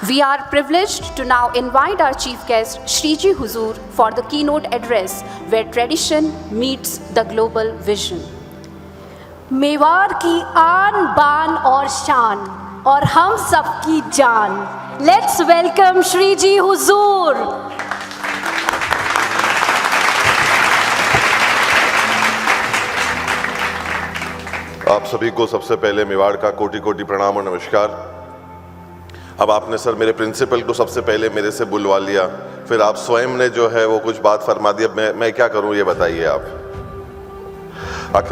We are privileged to now invite our chief guest, Shriji Huzur, for the keynote address, where tradition meets the global vision. Mewar की आन बान और शान और हम सबकी जान, लेट्स वेलकम श्रीजी हुजूर। आप सभी को सबसे पहले मेवाड़ का कोटि कोटि प्रणाम और नमस्कार। अब आपने सर मेरे प्रिंसिपल को सबसे पहले मेरे से बुलवा लिया, फिर आप स्वयं ने जो है वो कुछ बात फरमा दी। अब मैं क्या करूं ये बताइए आप।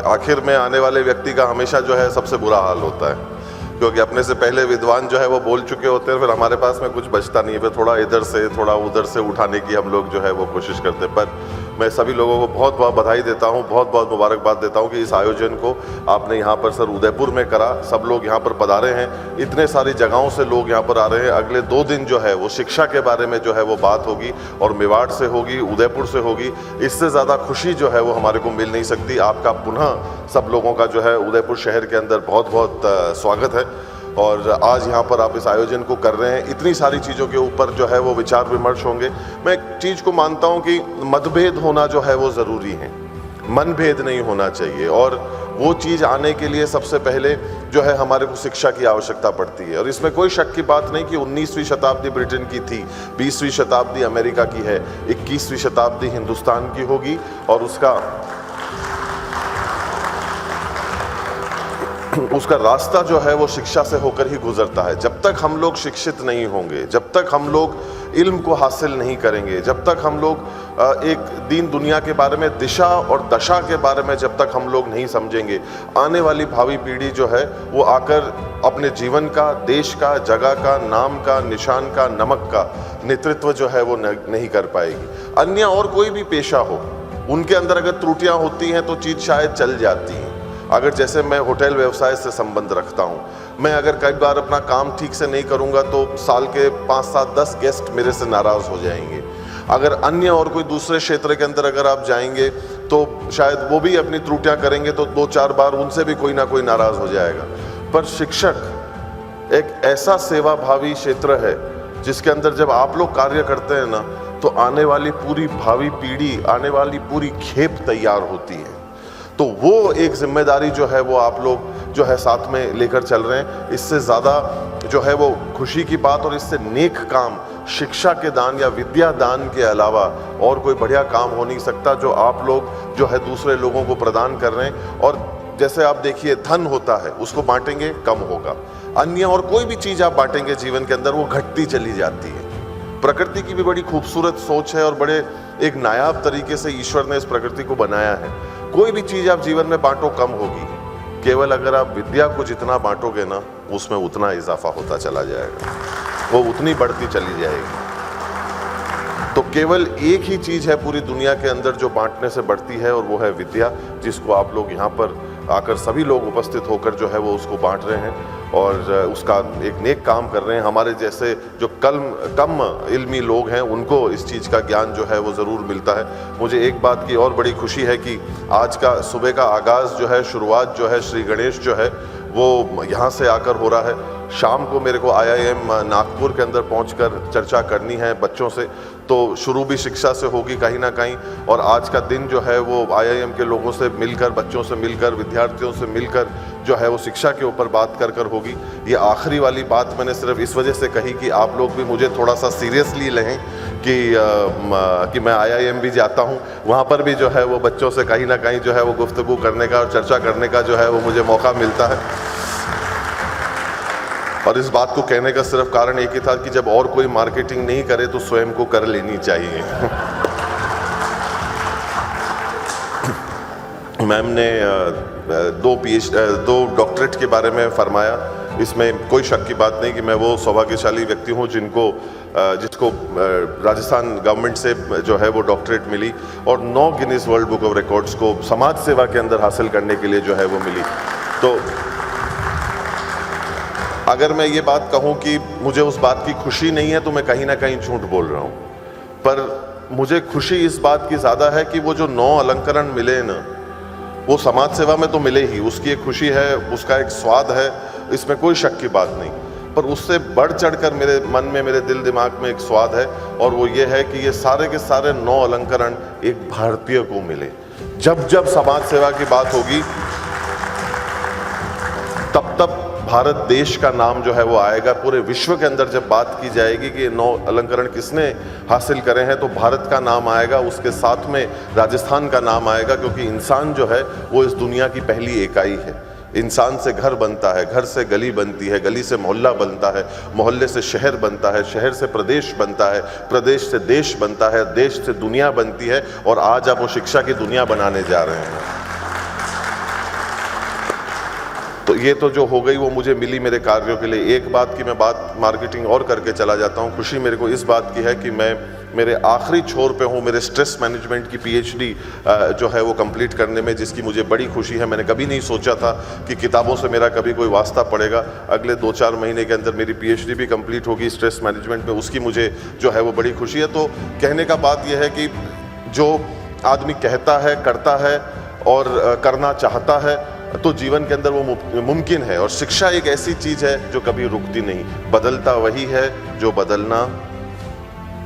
आखिर में आने वाले व्यक्ति का हमेशा जो है सबसे बुरा हाल होता है, क्योंकि अपने से पहले विद्वान जो है वो बोल चुके होते हैं, फिर हमारे पास में कुछ बचता नहीं है, फिर थोड़ा इधर से थोड़ा उधर से उठाने की हम लोग जो है वो कोशिश करते हैं। पर मैं सभी लोगों को बहुत बहुत बधाई देता हूँ, बहुत बहुत मुबारकबाद देता हूँ कि इस आयोजन को आपने यहाँ पर सर उदयपुर में करा। सब लोग यहाँ पर पधारे हैं, इतने सारी जगहों से लोग यहाँ पर आ रहे हैं। अगले 2 दिन जो है वो शिक्षा के बारे में जो है वो बात होगी, और मेवाड़ से होगी, उदयपुर से होगी। इससे ज़्यादा खुशी जो है वो हमारे को मिल नहीं सकती। आपका पुनः सब लोगों का जो है उदयपुर शहर के अंदर बहुत बहुत स्वागत है, और आज यहाँ पर आप इस आयोजन को कर रहे हैं। इतनी सारी चीज़ों के ऊपर जो है वो विचार विमर्श होंगे। मैं एक चीज़ को मानता हूँ कि मतभेद होना जो है वो ज़रूरी है, मनभेद नहीं होना चाहिए, और वो चीज़ आने के लिए सबसे पहले जो है हमारे को शिक्षा की आवश्यकता पड़ती है। और इसमें कोई शक की बात नहीं कि 19वीं शताब्दी ब्रिटेन की थी, 20वीं शताब्दी अमेरिका की है, 21वीं शताब्दी हिंदुस्तान की होगी, और उसका रास्ता जो है वो शिक्षा से होकर ही गुजरता है। जब तक हम लोग शिक्षित नहीं होंगे, जब तक हम लोग इल्म को हासिल नहीं करेंगे, जब तक हम लोग एक दीन दुनिया के बारे में, दिशा और दशा के बारे में जब तक हम लोग नहीं समझेंगे, आने वाली भावी पीढ़ी जो है वो आकर अपने जीवन का, देश का, जगह का, नाम का, निशान का, नमक का नेतृत्व जो है वो नहीं कर पाएगी। अन्य और कोई भी पेशा हो, उनके अंदर अगर त्रुटियां होती हैं तो चीज़ शायद चल जाती हैं। अगर जैसे मैं होटल व्यवसाय से संबंध रखता हूँ, मैं अगर कई बार अपना काम ठीक से नहीं करूँगा तो साल के 5, 7, 10 गेस्ट मेरे से नाराज़ हो जाएंगे। अगर अन्य और कोई दूसरे क्षेत्र के अंदर अगर आप जाएंगे तो शायद वो भी अपनी त्रुटियां करेंगे, तो 2-4 बार उनसे भी कोई ना कोई नाराज़ हो जाएगा। पर शिक्षक एक ऐसा सेवा भावी क्षेत्र है जिसके अंदर जब आप लोग कार्य करते हैं ना, तो आने वाली पूरी भावी पीढ़ी, आने वाली पूरी खेप तैयार होती है। तो वो एक जिम्मेदारी जो है वो आप लोग जो है साथ में लेकर चल रहे हैं। इससे ज़्यादा जो है वो खुशी की बात और इससे नेक काम शिक्षा के दान या विद्या दान के अलावा और कोई बढ़िया काम हो नहीं सकता, जो आप लोग जो है दूसरे लोगों को प्रदान कर रहे हैं। और जैसे आप देखिए, धन होता है, उसको बांटेंगे कम होगा, अन्य और कोई भी चीज़ आप बांटेंगे जीवन के अंदर वो घटती चली जाती है। प्रकृति की भी बड़ी खूबसूरत सोच है और बड़े एक नायाब तरीके से ईश्वर ने इस प्रकृति को बनाया है। कोई भी चीज़ आप जीवन में बांटो कम होगी, केवल अगर आप विद्या को जितना बांटोगे ना, उसमें उतना इजाफा होता चला जाएगा, वो उतनी बढ़ती चली जाएगी। तो केवल एक ही चीज़ है पूरी दुनिया के अंदर जो बांटने से बढ़ती है, और वो है विद्या, जिसको आप लोग यहाँ पर आकर सभी लोग उपस्थित होकर जो है वो उसको बांट रहे हैं और उसका एक नेक काम कर रहे हैं। हमारे जैसे जो कम इल्मी लोग हैं उनको इस चीज़ का ज्ञान जो है वो ज़रूर मिलता है। मुझे एक बात की और बड़ी खुशी है कि आज का सुबह का आगाज़ जो है, शुरुआत जो है श्री गणेश जो है वो यहाँ से आकर हो रहा है। शाम को मेरे को IIM नागपुर के अंदर पहुंचकर चर्चा करनी है बच्चों से, तो शुरू भी शिक्षा से होगी कहीं ना कहीं, और आज का दिन जो है वो IIM के लोगों से मिलकर, बच्चों से मिलकर, विद्यार्थियों से मिलकर जो है वो शिक्षा के ऊपर बात कर होगी। ये आखिरी वाली बात मैंने सिर्फ इस वजह से कही कि आप लोग भी मुझे थोड़ा सा सीरियसली लें कि मैं IIM भी जाता हूँ, वहाँ पर भी जो है वो बच्चों से कहीं ना कहीं जो है वो गुफ्तगू करने का और चर्चा करने का जो है वो मुझे मौका मिलता है। और इस बात को कहने का सिर्फ कारण एक ही था कि जब और कोई मार्केटिंग नहीं करे तो स्वयं को कर लेनी चाहिए। मैम ने 2 डॉक्टरेट के बारे में फरमाया, इसमें कोई शक की बात नहीं कि मैं वो सौभाग्यशाली व्यक्ति हूँ जिसको राजस्थान गवर्नमेंट से जो है वो डॉक्टरेट मिली, और 9 Guinness world book of records को समाज सेवा के अंदर हासिल करने के लिए जो है वो मिली। तो अगर मैं ये बात कहूँ कि मुझे उस बात की खुशी नहीं है तो मैं कहीं ना कहीं झूठ बोल रहा हूँ। पर मुझे खुशी इस बात की ज़्यादा है कि वो जो 9 अलंकरण मिले ना, वो समाज सेवा में तो मिले ही, उसकी एक खुशी है, उसका एक स्वाद है, इसमें कोई शक की बात नहीं। पर उससे बढ़ चढ़कर मेरे मन में, मेरे दिल दिमाग में एक स्वाद है, और वो ये है कि ये सारे के सारे 9 अलंकरण एक भारतीय को मिले। जब जब समाज सेवा की बात होगी तब तब भारत देश का नाम जो है वो आएगा। पूरे विश्व के अंदर जब बात की जाएगी कि 9 अलंकरण किसने हासिल करे हैं, तो भारत का नाम आएगा, उसके साथ में राजस्थान का नाम आएगा, क्योंकि इंसान जो है वो इस दुनिया की पहली इकाई है। इंसान से घर बनता है, घर से गली बनती है, गली से मोहल्ला बनता है, मोहल्ले से शहर बनता है, शहर से प्रदेश बनता है, प्रदेश से देश बनता है, देश से दुनिया बनती है, और आज आप वो शिक्षा की दुनिया बनाने जा रहे हैं। तो ये तो जो हो गई वो मुझे मिली मेरे कार्यों के लिए। एक बात की मैं बात मार्केटिंग और करके चला जाता हूँ। खुशी मेरे को इस बात की है कि मैं मेरे आखिरी छोर पे हूँ, मेरे स्ट्रेस मैनेजमेंट की PhD जो है वो कंप्लीट करने में, जिसकी मुझे बड़ी खुशी है। मैंने कभी नहीं सोचा था कि किताबों से मेरा कभी कोई वास्ता पड़ेगा। अगले 2-4 महीने के अंदर मेरी PhD भी कंप्लीट होगी स्ट्रेस मैनेजमेंट में, उसकी मुझे जो है वो बड़ी खुशी है। तो कहने का बात यह है कि जो आदमी कहता है, करता है और करना चाहता है, तो जीवन के अंदर वो मुमकिन है। और शिक्षा एक ऐसी चीज है जो कभी रुकती नहीं, बदलता वही है जो बदलना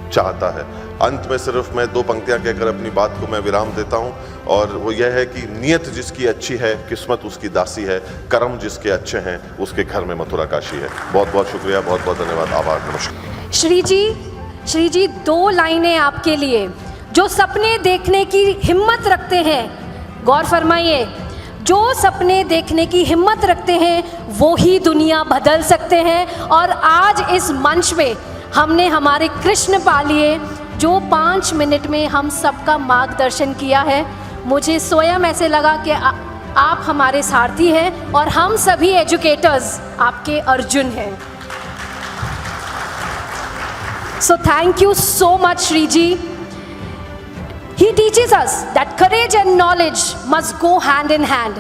चाहता है। अंत में सिर्फ मैं 2 पंक्तियां कहकर अपनी बात को मैं विराम देता हूं, और वो यह है कि नियत जिसकी अच्छी है, किस्मत उसकी दासी है, कर्म जिसके अच्छे हैं, उसके घर में मथुरा काशी है। बहुत बहुत शुक्रिया, बहुत बहुत धन्यवाद, आभार, नमस्कार। श्री जी 2 लाइनें आपके लिए। जो सपने देखने की हिम्मत रखते हैं, गौर फरमाइए, जो सपने देखने की हिम्मत रखते हैं वो ही दुनिया बदल सकते हैं। और आज इस मंच में हमने हमारे कृष्ण पालिए जो 5 मिनट में हम सबका मार्गदर्शन किया है। मुझे स्वयं ऐसे लगा कि आप हमारे सारथी हैं और हम सभी एजुकेटर्स आपके अर्जुन हैं। So thank you so much, Shri Ji. He teaches us that courage and knowledge must go hand in hand.